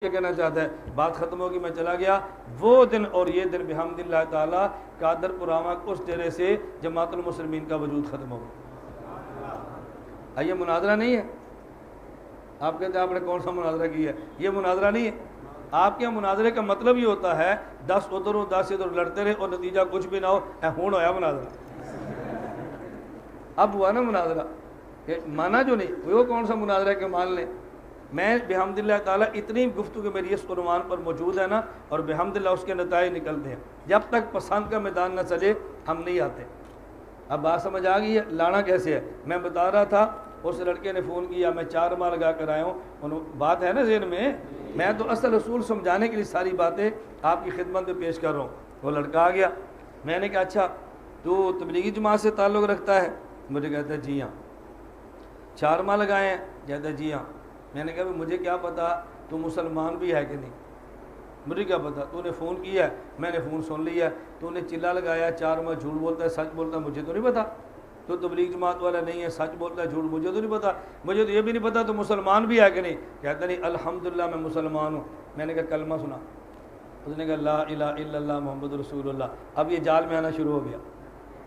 کیا کہنا چاہتا ہے؟ بات ختم ہوگی، میں چلا گیا۔ وہ دن اور یہ دن بحمداللہ تعالیٰ قادر پراما اس ڈیرے سے جماعت المسلمین کا وجود ختم ہوگا۔ یہ مناظرہ نہیں ہے۔ آپ کہتے ہیں آپ نے کون سا مناظرہ کیا ہے؟ یہ مناظرہ نہیں ہے۔ آپ کے مناظرے کا مطلب یہ ہوتا ہے 10 ادھر ہو 10 ادھر لڑتے رہے اور نتیجہ کچھ بھی نہ ہو، ہون ہویا مناظرہ۔ اب ہوا نا مناظرہ، مانا جو نہیں وہ کون سا مناظرہ کہ مان لیں۔ میں بحمداللہ تعالیٰ اتنی گفتگو میری اس عنوان پر موجود ہے نا، اور بحمداللہ اس کے نتائج نکلتے ہیں۔ جب تک پسند کا میدان نہ چلے ہم نہیں آتے۔ اب بات سمجھ آ گئی ہے لانا کیسے ہے؟ میں بتا رہا تھا، اس لڑکے نے فون کیا، میں 4 ماہ لگا کر آیا ہوں۔ بات ہے نا ذہن میں تو اصل اصول سمجھانے کے لیے ساری باتیں آپ کی خدمت میں پیش کر رہا ہوں۔ وہ لڑکا آ گیا، میں نے کہا اچھا تو تبلیغی جماعت سے تعلق رکھتا ہے؟ مجھے کہتا ہے جی ہاں۔ 4 ماہ لگائے ہیں؟ کہتا ہے جی ہاں۔ میں نے کہا مجھے کیا پتا تو مسلمان بھی ہے کہ نہیں، مجھے کیا پتا، تو نے فون کیا ہے، میں نے فون سن لیا ہے، تو نے چلا لگایا 4 ماہ جھوٹ بولتا ہے سچ بولتا ہے، مجھے تو نہیں پتا۔ تو تبلیغ جماعت والا نہیں ہے، سچ بولتا ہے جھوٹ، مجھے تو نہیں پتا۔ مجھے تو یہ بھی نہیں پتا تو مسلمان بھی ہے کہ نہیں۔ کہتا نہیں الحمدللہ میں مسلمان ہوں۔ میں نے کہا کلمہ سنا؟ اس نے کہا لا الہ الا اللہ محمد رسول اللہ۔ اب یہ جال میں آنا شروع ہو گیا،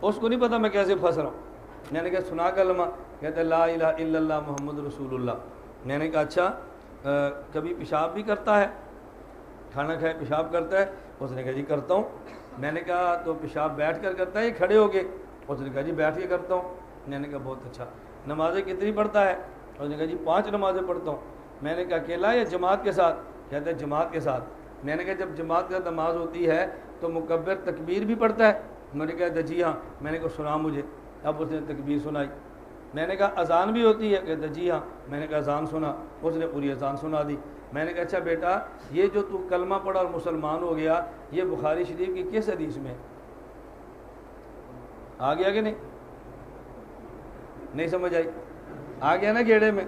اس کو نہیں پتا میں کیسے پھنس رہا ہوں۔ میں نے کہا سنا کلمہ؟ کہتا ہے لا الہ الا اللہ محمد رسول اللہ۔ میں نے کہا اچھا کبھی پیشاب بھی کرتا ہے؟ کھانا کھائے پیشاب کرتا ہے؟ اس نے کہا جی کرتا ہوں۔ میں نے کہا تو پیشاب بیٹھ کر کرتا ہے یا کھڑے ہو کے؟ اس نے کہا جی بیٹھ کے کرتا ہوں۔ میں نے کہا بہت اچھا۔ نمازیں کتنی پڑھتا ہے؟ اس نے کہا جی 5 نمازیں پڑھتا ہوں۔ میں نے کہا اکیلا یا جماعت کے ساتھ؟ کہتا ہے جماعت کے ساتھ۔ میں نے کہا جب جماعت کے ساتھ نماز ہوتی ہے تو مکبر تکبیر بھی پڑھتا ہے؟ میں نے کہا جی ہاں۔ میں نے کہا سنا مجھے۔ اب اس نے تکبیر سنائی۔ میں نے کہا اذان بھی ہوتی ہے؟ کہتا جی ہاں۔ میں نے کہا اذان سنا۔ اس نے پوری اذان سنا دی۔ میں نے کہا اچھا بیٹا یہ جو تو کلمہ پڑھا اور مسلمان ہو گیا، یہ بخاری شریف کی کس حدیث میں آ گیا کہ نہیں سمجھ آئی؟ آ گیا نا گیڑے میں؟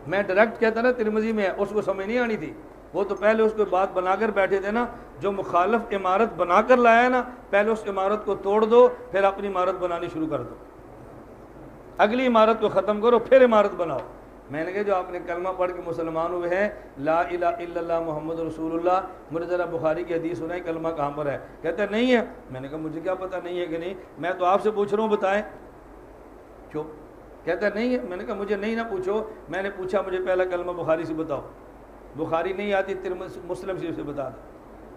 میں ڈائریکٹ کہتا نا ترمذی میں ہے، اس کو سمجھ نہیں آنی تھی۔ وہ تو پہلے اس کو بات بنا کر بیٹھے تھے نا، جو مخالف عمارت بنا کر لایا ہے نا، پہلے اس عمارت کو توڑ دو پھر اپنی عمارت بنانی شروع کر دو، اگلی عمارت کو ختم کرو پھر عمارت بناؤ۔ میں نے کہا جو آپ نے کلمہ پڑھ کے مسلمان ہوئے ہیں لا الہ الا اللہ محمد رسول اللہ، مجھے ذرا بخاری کی حدیث سنائیں کلمہ کہاں پر ہے؟ کہتا ہے نہیں ہے۔ میں نے کہا مجھے کیا پتہ نہیں ہے کہ نہیں، میں تو آپ سے پوچھ رہا ہوں بتائیں۔ چپ۔ کہتا ہے نہیں ہے۔ میں نے کہا مجھے نہیں نہ پوچھو، میں نے پوچھا مجھے پہلا کلمہ بخاری سے بتاؤ۔ بخاری نہیں آتی مسلم شریف سے بتا دے،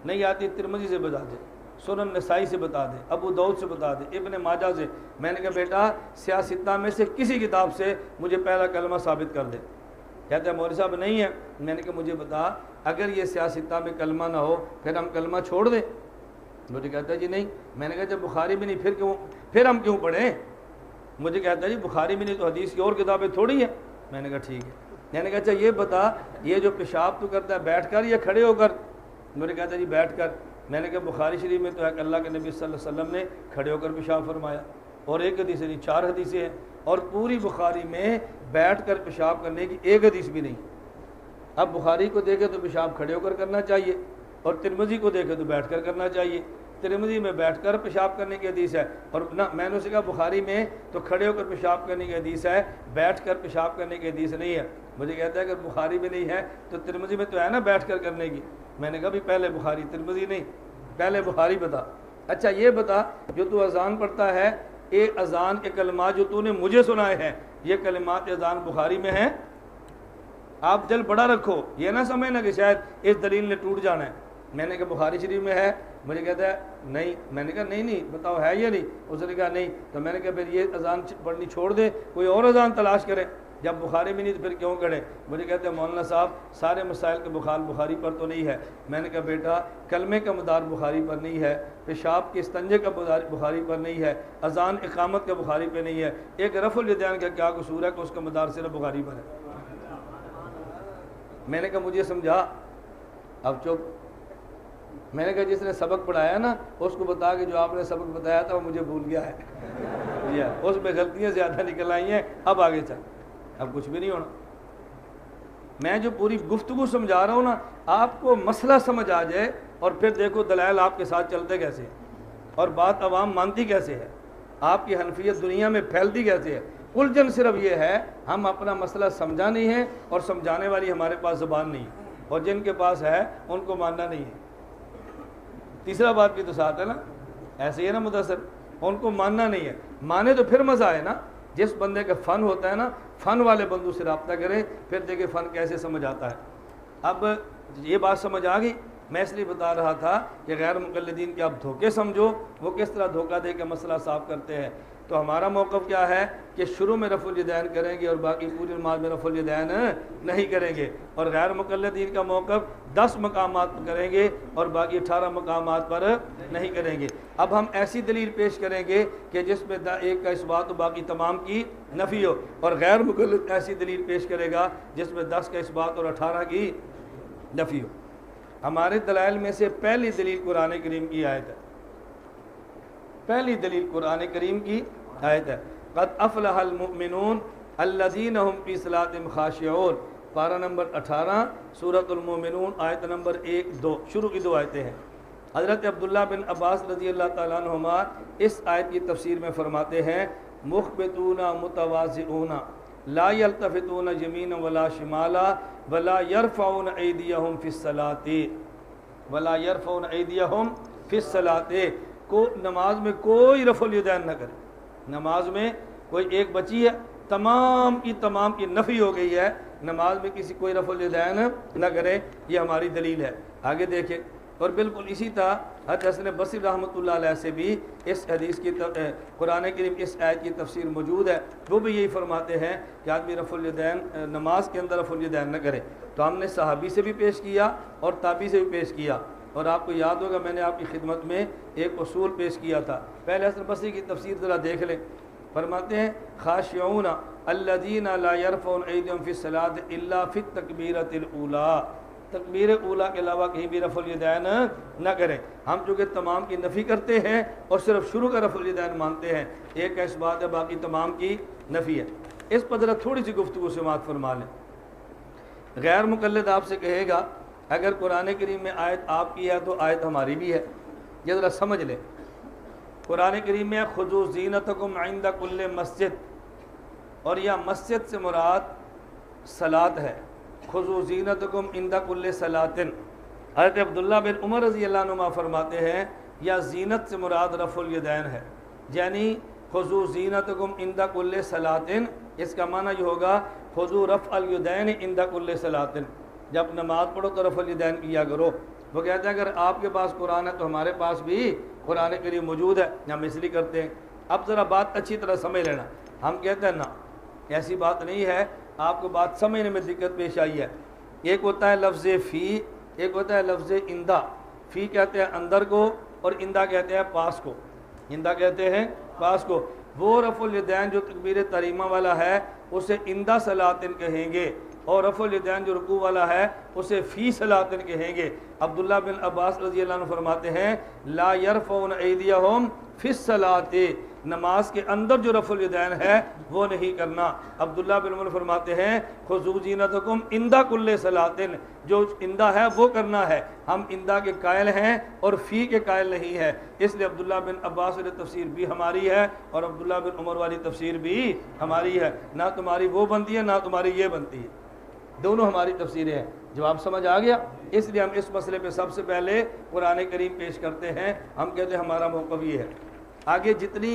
نہیں آتی ترمذی سے بتا دے، سنن نسائی سے بتا دے، ابو داؤد سے بتا دے، ابن ماجہ سے۔ میں نے کہا بیٹا سیاستہ میں سے کسی کتاب سے مجھے پہلا کلمہ ثابت کر دے۔ کہتا ہے مولوی صاحب نہیں ہے۔ میں نے کہا مجھے بتا اگر یہ سیاستہ میں کلمہ نہ ہو پھر ہم کلمہ چھوڑ دیں؟ مجھے کہتا ہے جی نہیں۔ میں نے کہا جب بخاری بھی نہیں پھر ہم کیوں پڑھیں؟ مجھے کہتا ہے جی بخاری بھی نہیں تو حدیث کی اور کتابیں تھوڑی ہیں۔ میں نے کہا ٹھیک ہے۔ میں نے کہا اچھا یہ بتا یہ جو پیشاب تو کرتا ہے بیٹھ کر یا کھڑے ہو کر؟ مجھے کہتا ہے جی بیٹھ کر۔ میں نے کہا بخاری شریف میں تو ہے کہ اللہ کے نبی صلی اللہ علیہ وسلم نے کھڑے ہو کر پیشاب فرمایا، اور ایک حدیث نہیں 4 حدیثیں ہیں، اور پوری بخاری میں بیٹھ کر پیشاب کرنے کی ایک حدیث بھی نہیں۔ اب بخاری کو دیکھے تو پیشاب کھڑے ہو کر کرنا چاہیے، اور ترمذی کو دیکھے تو بیٹھ کر کرنا چاہیے۔ ترمذی میں بیٹھ کر پیشاب کرنے کی حدیث ہے، اور نہ میں نے اسے کہا بخاری میں تو کھڑے ہو کر پیشاب کرنے کی حدیث ہے، بیٹھ کر پیشاب کرنے کی حدیث نہیں ہے۔ مجھے کہتا ہے اگر بخاری میں نہیں ہے تو ترمذی میں تو ہے نا بیٹھ کر کرنے کی۔ میں نے کہا بھی پہلے بخاری ترمذی نہیں، پہلے بخاری بتا۔ اچھا یہ بتا جو تو اذان پڑھتا ہے، ایک اذان کے کلمات جو تو نے مجھے سنائے ہیں، یہ کلمات اذان بخاری میں ہیں؟ آپ دل بڑا رکھو، یہ نہ سمجھنا کہ شاید اس دلیل نے ٹوٹ جانا ہے۔ میں نے کہا بخاری شریف میں ہے؟ مجھے کہتا ہے نہیں۔ میں نے کہا نہیں بتاؤ ہے یا نہیں؟ اس نے کہا نہیں۔ تو میں نے کہا پھر یہ اذان پڑھنی چھوڑ دے، کوئی اور اذان تلاش کرے، جب بخاری میں نہیں تو پھر کیوں کرے؟ مجھے کہتے ہیں مولانا صاحب سارے مسائل کے بخاری پر تو نہیں ہے۔ میں نے کہا بیٹا کلمے کا مدار بخاری پر نہیں ہے، پیشاب کے استنجے کا بخاری پر نہیں ہے، اذان اقامت کا بخاری پہ نہیں ہے، ایک رفع الیدین کا کیا قصور ہے کہ اس کا مدار صرف بخاری پر ہے؟ میں نے کہا مجھے سمجھا۔ اب چپ۔ میں نے کہا جس نے سبق پڑھایا نا اس کو بتا کہ جو آپ نے سبق بتایا تھا وہ مجھے بھول گیا ہے، اس میں غلطیاں زیادہ نکل آئی ہیں، اب آگے چل، اب کچھ بھی نہیں ہونا۔ میں جو پوری گفتگو سمجھا رہا ہوں نا، آپ کو مسئلہ سمجھ آ جائے اور پھر دیکھو دلائل آپ کے ساتھ چلتے کیسے ہیں اور بات عوام مانتی کیسے ہے، آپ کی حنفیت دنیا میں پھیلتی کیسے ہے۔ الجھن صرف یہ ہے ہم اپنا مسئلہ سمجھا نہیں ہے اور سمجھانے والی ہمارے پاس زبان نہیں ہے۔ اور جن کے پاس ہے ان کو ماننا نہیں ہے۔ تیسرا بات بھی تو ساتھ ہے نا، ایسے ہی ہے نا مدثر، ان کو ماننا نہیں ہے، مانے تو پھر مزہ آئے نا۔ جس بندے کا فن ہوتا ہے نا، فن والے بندوں سے رابطہ کریں، پھر دیکھیں فن کیسے سمجھ آتا ہے۔ اب یہ بات سمجھ آ گئی، میں اس لیے بتا رہا تھا کہ غیر مقلدین کے آپ دھوکے سمجھو، وہ کس طرح دھوکہ دے کے مسئلہ صاف کرتے ہیں۔ تو ہمارا موقف کیا ہے کہ شروع میں رفع الیدین کریں گے اور باقی پوری نماز میں رفع الیدین نہیں کریں گے، اور غیر مقلدین کا موقف 10 مقامات پر کریں گے اور باقی 18 مقامات پر نہیں کریں گے۔ اب ہم ایسی دلیل پیش کریں گے کہ جس میں ایک کا اثبات و باقی تمام کی نفی ہو، اور غیر مقلد ایسی دلیل پیش کرے گا جس میں 10 کا اثبات اور 18 کی نفی ہو۔ ہمارے دلائل میں سے پہلی دلیل قرآن کریم کی آیت ہے، پہلی دلیل قرآن کریم کی آیت ہے، قد افلح المؤمنون الذین هم فی صلاتہم خاشعون، پارہ نمبر 18 سورۃ المؤمنون آیت نمبر 1-2، شروع کی 2 آیتیں ہیں۔ حضرت عبداللہ بن عباس رضی اللہ تعالیٰ عنہما اس آیت کی تفسیر میں فرماتے ہیں، مخبتون متواضعون لا یلتفتون یمینا ولا شمالا ولا یرفعون ایدیہم فی الصلاۃ ولا یرفعون ایدیہم فی الصلاۃ، کو نماز میں کوئی رفع الیدین نہ کرے۔ نماز میں کوئی ایک بچی ہے، تمام کی نفی ہو گئی ہے، نماز میں کسی کوئی رفع الیدین نہ کرے، یہ ہماری دلیل ہے۔ آگے دیکھیں، اور بالکل اسی طرح حضرت حسن بصری رحمۃ اللہ علیہ سے بھی اس حدیث کی قرآن کریم اس آیت کی تفسیر موجود ہے، وہ بھی یہی فرماتے ہیں کہ آدمی رفع الیدین نماز کے اندر رفع الیدین نہ کرے۔ تو ہم نے صحابی سے بھی پیش کیا اور تابعی سے بھی پیش کیا، اور آپ کو یاد ہوگا میں نے آپ کی خدمت میں ایک اصول پیش کیا تھا۔ پہلے حسن بصری کی تفسیر ذرا دیکھ لیں، فرماتے ہیں خاشعون الذین لا یرفعون ایدیہم فی الصلاۃ الا فی التکبیرۃ الاولیٰ، تکبیر اولیٰ کے علاوہ کہیں بھی رفع الیدین نہ کریں۔ ہم چونکہ تمام کی نفی کرتے ہیں اور صرف شروع کا رفع الیدین مانتے ہیں، ایک کا اثبات ہے باقی تمام کی نفی ہے۔ اس پر ذرا تھوڑی سی گفتگو سماعت فرما لیں۔ غیر مقلد آپ سے کہے گا اگر قرآن کریم میں آیت آپ کی ہے تو آیت ہماری بھی ہے، یہ ذرا سمجھ لیں۔ قرآن کریم میں خذوا زینتکم عند کل مسجد، اور یہ مسجد سے مراد صلاۃ ہے، خذوا زینتکم عند کل صلاۃ۔ حضرت عبداللہ بن عمر رضی اللہ عنہما فرماتے ہیں یا زینت سے مراد رفع الیدین ہے، یعنی خذوا زینتکم عند کل صلاۃ، اس کا معنی یہ ہوگا خذوا رفع الیدین عند کل صلاۃ، جب نماز پڑھو تو رفع الیدین کیا کرو۔ وہ کہتے ہیں اگر آپ کے پاس قرآن ہے تو ہمارے پاس بھی قرآن کریم موجود ہے، ہم اس لیے کرتے ہیں۔ اب ذرا بات اچھی طرح سمجھ لینا، ہم کہتے ہیں نا ایسی بات نہیں ہے، آپ کو بات سمجھنے میں دقت پیش آئی ہے۔ ایک ہوتا ہے لفظ فی، ایک ہوتا ہے لفظ اندہ۔ فی کہتے ہیں اندر کو اور اندہ کہتے ہیں پاس کو، اندہ کہتے ہیں پاس کو۔ وہ رفع الیدین جو تکبیر تحریمہ والا ہے اسے اندہ صلاۃ کہیں گے، اور رفع الیدین جو رکوع والا ہے اسے فی صلاۃ کہیں گے۔ عبداللہ بن عباس رضی اللہ عنہ فرماتے ہیں لا یرفعون ایدیہم فی الصلاۃ، نماز کے اندر جو رفع الیدین ہے وہ نہیں کرنا۔ عبداللہ بن عمر فرماتے ہیں خذوا زینتکم عند کل صلاۃ، جو اندہ ہے وہ کرنا ہے، ہم اندہ کے قائل ہیں اور فی کے قائل نہیں ہے، اس لیے عبداللہ بن عباس والی تفسیر بھی ہماری ہے اور عبداللہ بن عمر والی تفسیر بھی ہماری ہے، نہ تمہاری وہ بنتی ہے نہ تمہاری یہ بنتی ہے، دونوں ہماری تفسیریں ہیں۔ جواب سمجھ آ گیا؟ اس لیے ہم اس مسئلے پہ سب سے پہلے قرآن کریم پیش کرتے ہیں، ہم کہتے ہیں ہمارا موقف یہ ہے۔ آگے جتنی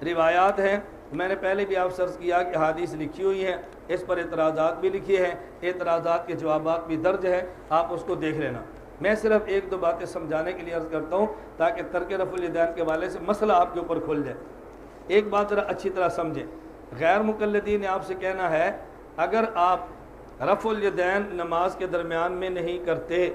روایات ہیں میں نے پہلے بھی آپ سرچ کیا کہ حدیث لکھی ہوئی ہیں، اس پر اعتراضات بھی لکھے ہیں، اعتراضات کے جوابات بھی درج ہیں، آپ اس کو دیکھ لینا۔ میں صرف 1-2 باتیں سمجھانے کے لیے عرض کرتا ہوں تاکہ ترک رفع الیدین کے حوالے سے مسئلہ آپ کے اوپر کھل جائے۔ ایک بات ذرا اچھی طرح سمجھیں، غیر مقلدین نے آپ سے کہنا ہے اگر آپ رفع الیدین نماز کے درمیان میں نہیں کرتے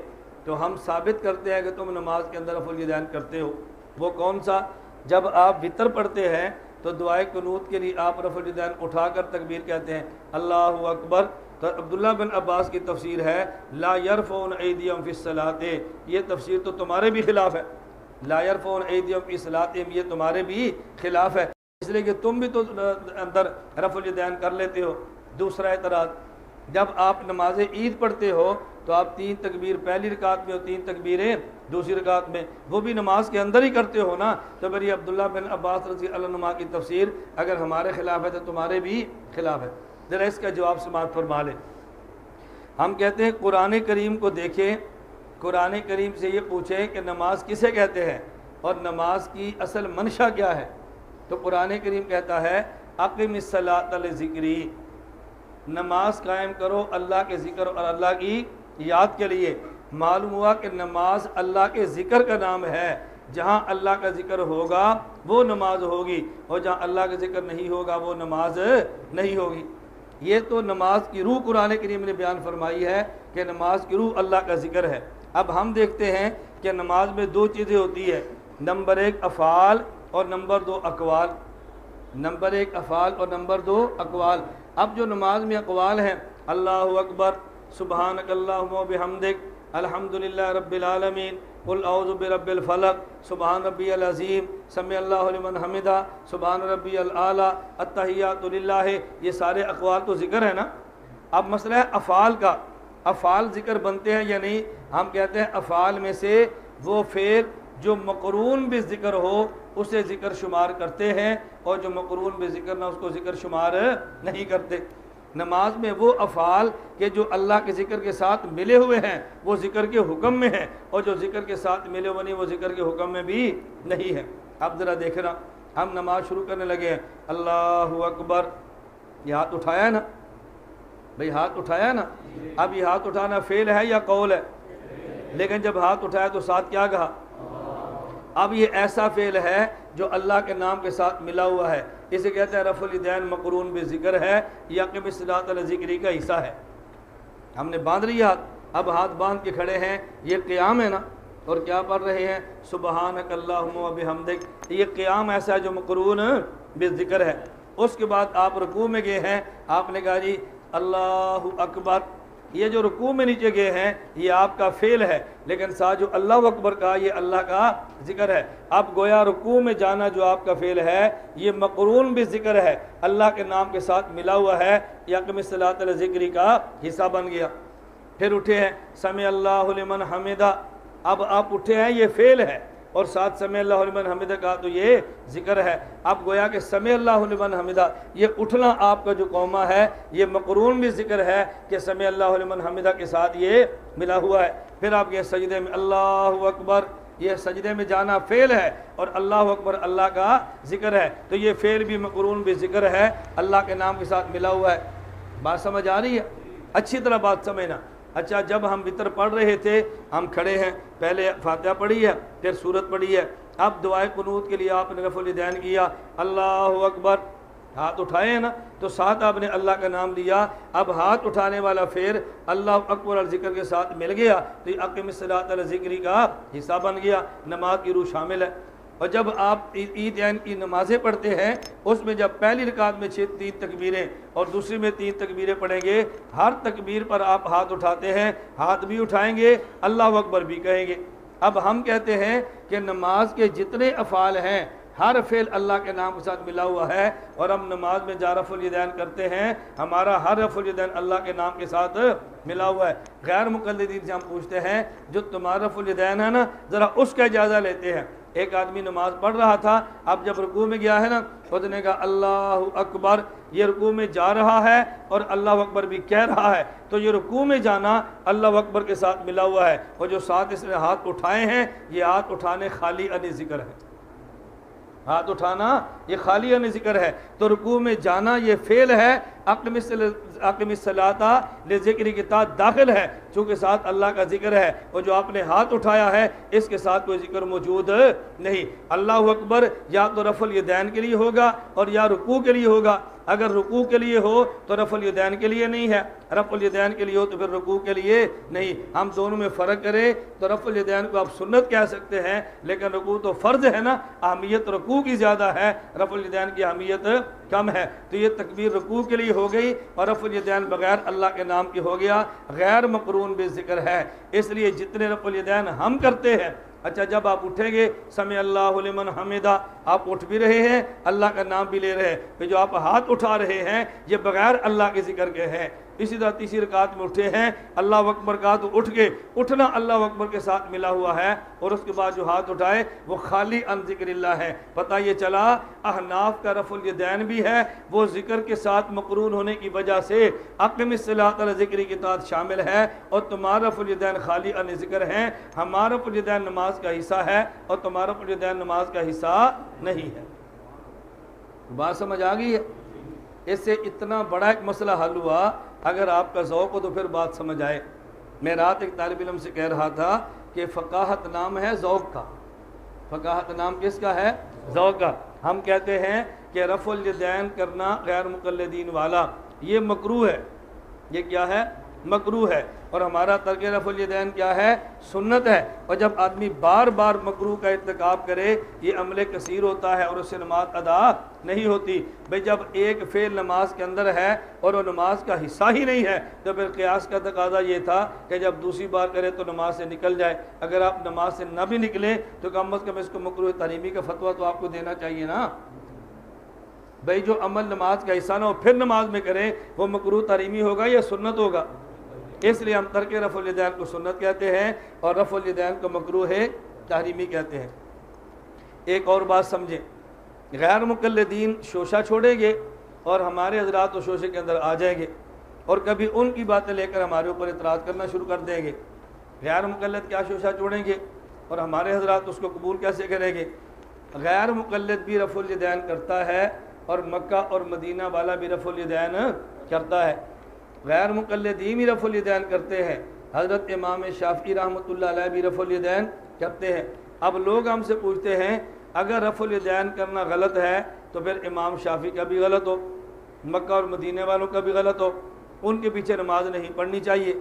تو ہم ثابت کرتے ہیں کہ تم نماز کے اندر رفع الیدین کرتے ہو۔ وہ کون سا؟ جب آپ وطر پڑھتے ہیں تو دعائے قنوت کے لیے آپ رفع الیدین اٹھا کر تکبیر کہتے ہیں اللہ اکبر، تو عبداللہ بن عباس کی تفسیر ہے لا یرفعون ایدیہم فی الصلاۃ، یہ تفسیر تو تمہارے بھی خلاف ہے، لا یرفعون ایدیہم فی الصلاۃ یہ تمہارے بھی خلاف ہے، اس لیے کہ تم بھی تو اندر رفع الیدین کر لیتے ہو۔ دوسرا اعتراض، جب آپ نماز عید پڑھتے ہو تو آپ 3 تکبیر پہلی رکعت میں اور 3 تکبیریں دوسری رکعت میں، وہ بھی نماز کے اندر ہی کرتے ہو نا، تو پھر یہ عبداللہ بن عباس رضی اللہ عنہما کی تفسیر اگر ہمارے خلاف ہے تو تمہارے بھی خلاف ہے۔ ذرا اس کا جواب سماعت فرما لیں۔ ہم کہتے ہیں قرآن کریم کو دیکھیں، قرآن کریم سے یہ پوچھیں کہ نماز کسے کہتے ہیں اور نماز کی اصل منشا کیا ہے، تو قرآن کریم کہتا ہے اقم الصلاۃ لذکری، نماز قائم کرو اللہ کے ذکر اور اللہ کی یاد کے لیے۔ معلوم ہوا کہ نماز اللہ کے ذکر کا نام ہے، جہاں اللہ کا ذکر ہوگا وہ نماز ہوگی، اور جہاں اللہ کا ذکر نہیں ہوگا وہ نماز نہیں ہوگی۔ یہ تو نماز کی روح قرآن کریم نے بیان فرمائی ہے کہ نماز کی روح اللہ کا ذکر ہے۔ اب ہم دیکھتے ہیں کہ نماز میں دو چیزیں ہوتی ہے، نمبر ایک افعال اور نمبر دو اقوال، نمبر ایک افعال اور نمبر دو اقوال۔ اب جو نماز میں اقوال ہیں، اللہ اکبر، سبحانک اللہم و بحمدک، الحمدللہ رب العالمین، قل اعوذ برب الفلق، سبحان ربی العظیم، سمع اللہ لمن حمدہ، سبحان ربی الاعلیٰ، التحیات للہ، یہ سارے اقوال تو ذکر ہے نا۔ اب مسئلہ ہے افعال کا، افعال ذکر بنتے ہیں یا نہیں؟ ہم کہتے ہیں افعال میں سے وہ فعل جو مقرون بالذکر ہو اسے ذکر شمار کرتے ہیں، اور جو مقرون بالذکر نہ اس کو ذکر شمار نہیں کرتے۔ نماز میں وہ افعال کہ جو اللہ کے ذکر کے ساتھ ملے ہوئے ہیں وہ ذکر کے حکم میں ہیں، اور جو ذکر کے ساتھ ملے ہوئے نہیں وہ ذکر کے حکم میں بھی نہیں ہے۔ اب ذرا دیکھنا، ہم نماز شروع کرنے لگے ہیں، اللہ اکبر، یہ ہاتھ اٹھایا ہے نا بھئی، ہاتھ اٹھایا ہے نا۔ اب یہ ہاتھ اٹھانا فعل ہے یا قول ہے؟ لیکن جب ہاتھ اٹھایا تو ساتھ کیا کہا؟ اب یہ ایسا فعل ہے جو اللہ کے نام کے ساتھ ملا ہوا ہے، اسے کہتے ہیں رفع الیدین مقرون بذکر ہے، یا اقم الصلاۃ لذکری کا حصہ ہے۔ ہم نے باندھ لیا ہاتھ، اب ہاتھ باندھ کے کھڑے ہیں، یہ قیام ہے نا، اور کیا پڑھ رہے ہیں؟ سبحانک اللہم و بحمدک، یہ قیام ایسا ہے جو مقرون بذکر ہے۔ اس کے بعد آپ رکوع میں گئے ہیں، آپ نے کہا جی اللہ اکبر، یہ جو رکوع میں نیچے گئے ہیں یہ آپ کا فعل ہے، لیکن ساتھ جو اللہ اکبر کا یہ اللہ کا ذکر ہے۔ اب گویا رکوع میں جانا جو آپ کا فعل ہے یہ مقرون بھی ذکر ہے، اللہ کے نام کے ساتھ ملا ہوا ہے، یا اقم الصلاۃ لذکری کا حصہ بن گیا۔ پھر اٹھے ہیں، سمع اللہ لمن حمدہ، اب آپ اٹھے ہیں یہ فعل ہے، اور ساتھ سمع اللہ لمن حمدہ کا تو یہ ذکر ہے۔ اب گویا کہ سمع اللہ لمن حمدہ یہ اٹھنا آپ کا جو قومہ ہے یہ مقرون بھی ذکر ہے کہ سمع اللہ لمن حمدہ کے ساتھ یہ ملا ہوا ہے۔ پھر آپ یہ سجدے میں اللہ اکبر، یہ سجدے میں جانا فعل ہے، اور اللہ اکبر اللہ کا ذکر ہے، تو یہ فعل بھی مقرون بھی ذکر ہے، اللہ کے نام کے ساتھ ملا ہوا ہے۔ بات سمجھ آ رہی ہے؟ اچھی طرح بات سمجھنا۔ اچھا، جب ہم وتر پڑھ رہے تھے ہم کھڑے ہیں، پہلے فاتحہ پڑھی ہے، پھر سورت پڑھی ہے، اب دعائے قنوت کے لیے آپ نے رفع الیدین کیا، اللہ اکبر، ہاتھ اٹھائے ہیں نا، تو ساتھ آپ نے اللہ کا نام لیا۔ اب ہاتھ اٹھانے والا فعل اللہ اکبر اور ذکر کے ساتھ مل گیا تو یہ اقم الصلاۃ لذکری کا حصہ بن گیا، نماز کی روح شامل ہے۔ اور جب آپ عیدین کی نمازیں پڑھتے ہیں اس میں جب پہلی رکعت میں 3 تکبیریں اور دوسری میں 3 تکبیریں پڑھیں گے، ہر تکبیر پر آپ ہاتھ اٹھاتے ہیں، ہاتھ بھی اٹھائیں گے، اللہ اکبر بھی کہیں گے۔ اب ہم کہتے ہیں کہ نماز کے جتنے افعال ہیں ہر فعل اللہ کے نام کے ساتھ ملا ہوا ہے، اور ہم نماز میں جا رفع الیدین کرتے ہیں، ہمارا ہر رفع الیدین اللہ کے نام کے ساتھ ملا ہوا ہے۔ غیر مقلدین سے ہم پوچھتے ہیں جو تمہارا رفع الیدین ہے نا ذرا اس کا اجازہ لیتے ہیں۔ ایک آدمی نماز پڑھ رہا تھا، اب جب رکوع میں گیا ہے نا اس نے کہا اللہ اکبر، یہ رکوع میں جا رہا ہے اور اللہ اکبر بھی کہہ رہا ہے، تو یہ رکوع میں جانا اللہ اکبر کے ساتھ ملا ہوا ہے، اور جو ساتھ اس نے ہاتھ اٹھائے ہیں یہ ہاتھ اٹھانے خالی ان ذکر ہے، ہاتھ اٹھانا یہ خالی ان ذکر ہے۔ تو رکوع میں جانا یہ فعل ہے، اقم الصلاۃ لذکری کے تحت داخل ہے، چونکہ ساتھ اللہ کا ذکر ہے، اور جو آپ نے ہاتھ اٹھایا ہے اس کے ساتھ کوئی ذکر موجود نہیں۔ اللہ اکبر یا تو رفع الیدین کے لیے ہوگا اور یا رکوع کے لیے ہوگا۔ اگر رکوع کے لیے ہو تو رفع الیدین کے لیے نہیں ہے، رفع الیدین کے لیے ہو تو پھر رکوع کے لیے نہیں۔ ہم دونوں میں فرق کریں تو رفع الیدین کو آپ سنت کہہ سکتے ہیں، لیکن رکوع تو فرض ہے نا، اہمیت رکوع کی زیادہ ہے، رفع الیدین کی اہمیت کم ہے۔ تو یہ تکبیر رکوع کے لیے ہو گئی اور رفع الیدین بغیر اللہ کے نام کی ہو گیا، غیر مقرون بالذکر ہے۔ اس لیے جتنے رفع الیدین ہم کرتے ہیں، اچھا جب آپ اٹھیں گے سمع اللہ لمن حمدہ، آپ اٹھ بھی رہے ہیں، اللہ کا نام بھی لے رہے ہیں، کہ جو آپ ہاتھ اٹھا رہے ہیں یہ بغیر اللہ کے ذکر کے ہیں، اسی طرح تیسری رکعت میں اٹھے ہیں اللہ اکبر کہا تو اٹھ گئے، اٹھنا اللہ اکبر کے ساتھ ملا ہوا ہے، اور اس کے بعد جو ہاتھ اٹھائے وہ خالی عن ذکر اللہ ہے۔ پتہ یہ چلا احناف کا رفع الیدین بھی ہے، وہ ذکر کے ساتھ مقرون ہونے کی وجہ سے اقم الصلاۃ علی ذکری کے تحت شامل ہے، اور تمہارا رفع الیدین خالی عن ذکر ہے۔ ہمارا رفع الیدین نماز کا حصہ ہے اور تمہارا رفع الیدین نماز کا حصہ نہیں ہے۔ بات سمجھ آ گئی ہے؟ اس سے اتنا بڑا ایک مسئلہ حل ہوا۔ اگر آپ کا ذوق ہو تو پھر بات سمجھ آئے۔ میں رات ایک طالب علم سے کہہ رہا تھا کہ فقاہت نام ہے ذوق کا۔ فقاہت نام کس کا ہے؟ ذوق کا۔ ہم کہتے ہیں کہ رفع الیدین کرنا غیر مقلدین والا یہ مکروہ ہے۔ یہ کیا ہے؟ مکروہ ہے۔ اور ہمارا ترک رفع الیدین کیا ہے؟ سنت ہے۔ اور جب آدمی بار بار مکروہ کا ارتکاب کرے یہ عمل کثیر ہوتا ہے اور اس سے نماز ادا نہیں ہوتی۔ بھئی جب ایک فعل نماز کے اندر ہے اور وہ نماز کا حصہ ہی نہیں ہے تو پھر قیاس کا تقاضا یہ تھا کہ جب دوسری بار کرے تو نماز سے نکل جائے۔ اگر آپ نماز سے نہ بھی نکلیں تو کم از کم اس کو مکروہ تحریمی کا فتویٰ تو آپ کو دینا چاہیے نا۔ بھئی جو عمل نماز کا حصہ نہ ہو پھر نماز میں کریں وہ مکروہ تحریمی ہوگا یا سنت ہوگا؟ اس لیے ہم ترک رفع الیدین کو سنت کہتے ہیں اور رفع الیدین کو مکروہ تحریمی کہتے ہیں۔ ایک اور بات سمجھیں، غیر مقلدین شوشہ چھوڑیں گے اور ہمارے حضرات اس شوشے کے اندر آ جائیں گے اور کبھی ان کی باتیں لے کر ہمارے اوپر اعتراض کرنا شروع کر دیں گے۔ غیر مقلد کیا شوشہ چھوڑیں گے اور ہمارے حضرات اس کو قبول کیسے کریں گے؟ غیر مقلد بھی رفع الیدین کرتا ہے اور مکہ اور مدینہ والا بھی رفع الیدین کرتا ہے۔ غیر مقلدین بھی رفع الیدین کرتے ہیں، حضرت امام شافعی رحمۃ اللہ علیہ بھی رفع الیدین کرتے ہیں۔ اب لوگ ہم سے پوچھتے ہیں اگر رفع الیدین کرنا غلط ہے تو پھر امام شافعی کا بھی غلط ہو، مکہ اور مدینہ والوں کا بھی غلط ہو، ان کے پیچھے نماز نہیں پڑھنی چاہیے،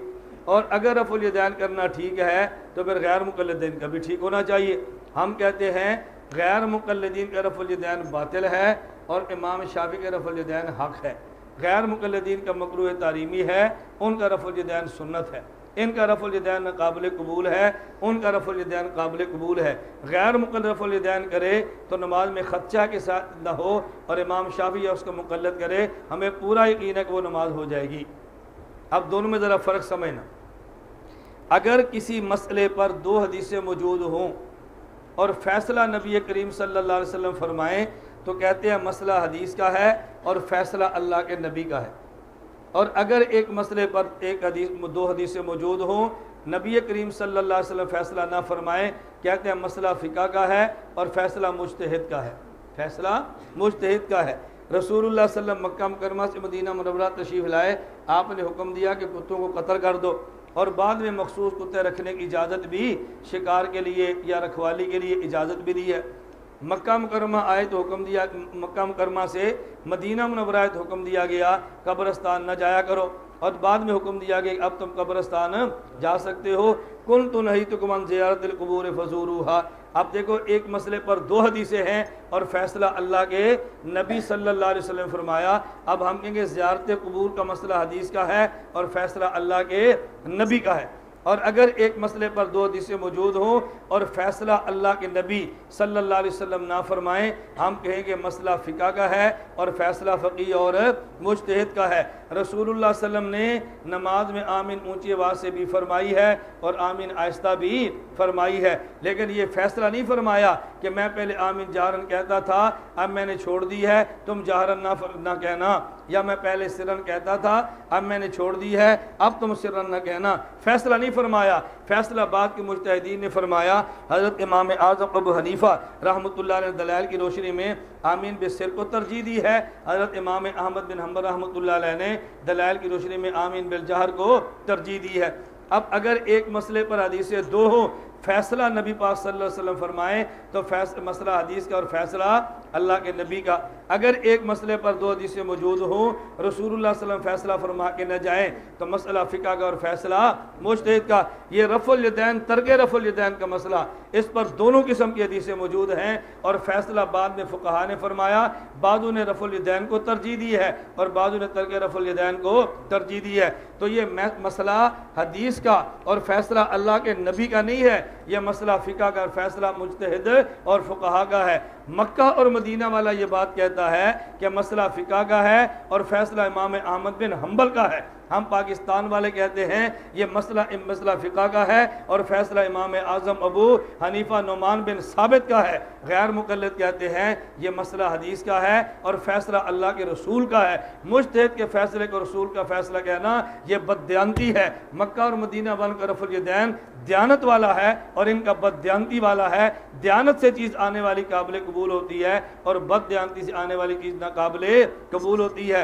اور اگر رفع الیدین کرنا ٹھیک ہے تو پھر غیر مقلدین کا بھی ٹھیک ہونا چاہیے۔ ہم کہتے ہیں غیر مقلدین کا رفع الیدین باطل ہے اور امام شافعی کا رفع الیدین حق ہے۔ غیر مقلدین کا مکروہ تحریمی ہے، ان کا رفع الیدین سنت ہے، ان کا رفع الیدین قابل قبول ہے، ان کا رفع الیدین قابل قبول ہے۔ غیر مقلد رفع الیدین کرے تو نماز میں خدشہ کے ساتھ نہ ہو اور امام شافعی اس کو مقلد کرے، ہمیں پورا یقین ہے کہ وہ نماز ہو جائے گی۔ اب دونوں میں ذرا فرق سمجھنا، اگر کسی مسئلے پر دو حدیثیں موجود ہوں اور فیصلہ نبی کریم صلی اللہ علیہ وسلم فرمائیں تو کہتے ہیں مسئلہ حدیث کا ہے اور فیصلہ اللہ کے نبی کا ہے۔ اور اگر ایک مسئلے پر دو حدیثیں موجود ہوں، نبی کریم صلی اللہ علیہ وسلم فیصلہ نہ فرمائیں، کہتے ہیں مسئلہ فقہ کا ہے اور فیصلہ مجتہد کا ہے، فیصلہ مجتہد کا ہے۔ رسول اللہ صلی اللہ علیہ وسلم مکہ مکرمہ سے مدینہ منورہ تشریف لائے، آپ نے حکم دیا کہ کتوں کو قتل کر دو، اور بعد میں مخصوص کتے رکھنے کی اجازت بھی شکار کے لیے یا رکھوالی کے لیے اجازت بھی دی ہے۔ مکہ مکرمہ آئے تو حکم دیا، مکہ مکرمہ سے مدینہ منورہ آئے تو حکم دیا گیا قبرستان نہ جایا کرو، اور بعد میں حکم دیا گیا کہ اب تم قبرستان جا سکتے ہو۔ کنت نہیتکم عن زیارت القبور فزوروہا۔ اب دیکھو ایک مسئلے پر دو حدیثیں ہیں اور فیصلہ اللہ کے نبی صلی اللہ علیہ وسلم فرمایا۔ اب ہم کہیں گے زیارت قبور کا مسئلہ حدیث کا ہے اور فیصلہ اللہ کے نبی کا ہے۔ اور اگر ایک مسئلے پر دو حدیثیں موجود ہوں اور فیصلہ اللہ کے نبی صلی اللہ علیہ وسلم نہ فرمائیں، ہم کہیں گے مسئلہ فقہ کا ہے اور فیصلہ فقی اور مجتہد کا ہے۔ رسول اللہ صلی اللہ علیہ وسلم نے نماز میں آمین اونچی آواز سے بھی فرمائی ہے اور آمین آہستہ بھی فرمائی ہے، لیکن یہ فیصلہ نہیں فرمایا کہ میں پہلے آمین جہرن کہتا تھا اب میں نے چھوڑ دی ہے تم جہرن نہ کہنا، یا میں پہلے سرن کہتا تھا اب میں نے چھوڑ دی ہے اب تم سرن نہ کہنا۔ فیصلہ نہیں فرمایا، فیصلہ بعد کے مجتہدین نے فرمایا۔ حضرت امام اعظم ابو حنیفہ رحمۃ اللہ علیہ نے دلائل کی روشنی میں آمین بالسر کو ترجیح دی ہے، حضرت امام احمد بن حنبل رحمۃ اللہ علیہ نے دلائل کی روشنی میں آمین بالجہر کو ترجیح دی ہے۔ اب اگر ایک مسئلے پر حدیثیں دو ہوں، فیصلہ نبی پاک صلی اللہ علیہ وسلم فرمائیں تو مسئلہ حدیث کا اور فیصلہ اللہ کے نبی کا۔ اگر ایک مسئلے پر دو حدیثیں موجود ہوں، رسول اللہ صلی اللہ علیہ وسلم فیصلہ فرما کے نہ جائیں تو مسئلہ فقہ کا اور فیصلہ مجتہد کا۔ یہ رفع الیدین، ترک رفع الیدین کا مسئلہ، اس پر دونوں قسم کی حدیثیں موجود ہیں اور فیصلہ بعد میں فقہا نے فرمایا، بعضوں نے رفع الیدین کو ترجیح دی ہے اور بعضوں نے ترک رفع الیدین کو ترجیح دی ہے۔ تو یہ مسئلہ حدیث کا اور فیصلہ اللہ کے نبی کا نہیں ہے، یہ مسئلہ فقہ کا اور فیصلہ مجتہد اور فقہا کا ہے۔ مکہ اور مدینہ والا یہ بات کہتا ہے کہ مسئلہ فقہ کا ہے اور فیصلہ امام احمد بن حنبل کا ہے، ہم پاکستان والے کہتے ہیں یہ مسئلہ فقہ کا ہے اور فیصلہ امام اعظم ابو حنیفہ نعمان بن ثابت کا ہے. غیر مقلد کہتے ہیں یہ مسئلہ حدیث کا ہے اور فیصلہ اللہ کے رسول کا ہے. مجتہد کے فیصلے کو رسول کا فیصلہ کہنا یہ بددیانتی ہے. مکہ اور مدینہ والوں کا رفع الیدین دیانت والا ہے اور ان کا بددیانتی والا ہے. دیانت سے چیز آنے والی قابل قبول ہوتی ہے اور بددیانتی سے آنے والی چیز ناقابل قبول ہوتی ہے.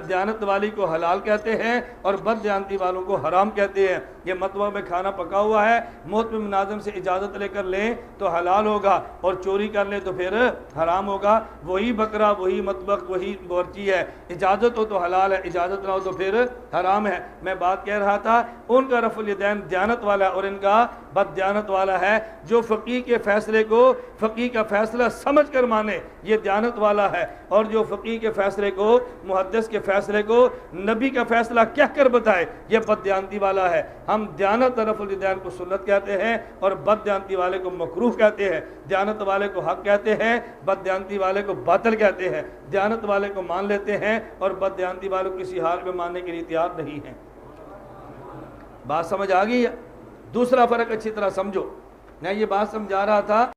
دیانت والی کو حلال کہتے ہیں اور بددیانتی والوں کو حرام کہتے ہیں. یہ مطبخ میں کھانا پکا ہوا ہے، محتمم ناظم سے اجازت لے کر لیں تو حلال ہوگا اور چوری کر لیں تو پھر حرام ہوگا. وہی بکرا، وہی مطبخ، وہی بورچی ہے. اجازت ہو تو حلال ہے، اجازت نہ ہو تو پھر حرام ہے. میں بات کہہ رہا تھا ان کا رفع الیدین دیانت والا اور ان کا بد دیانت والا ہے. جو فقیہ کے فیصلے کو فقیہ کا فیصلہ سمجھ کر مانے یہ دیانت والا ہے، اور جو فقیہ کے فیصلے کو، محدث کے فیصلے کو نبی کا فیصلہ کہہ کر بتائے یہ بد دیانتی والا ہے. ہم دیانت رفع الیدین کو سنت کہتے ہیں اور بد دیانتی والے کو مکروہ کہتے ہیں. دیانت والے کو حق کہتے ہیں، بد دیانتی والے کو باطل کہتے ہیں. دیانت والے کو مان لیتے ہیں اور بد دیانتی والے کو کسی حال میں ماننے کے لیے تیار نہیں ہیں. بات سمجھ آ گئی ہے؟ دوسرا فرق اچھی طرح سمجھو. میں یہ بات سمجھا رہا تھا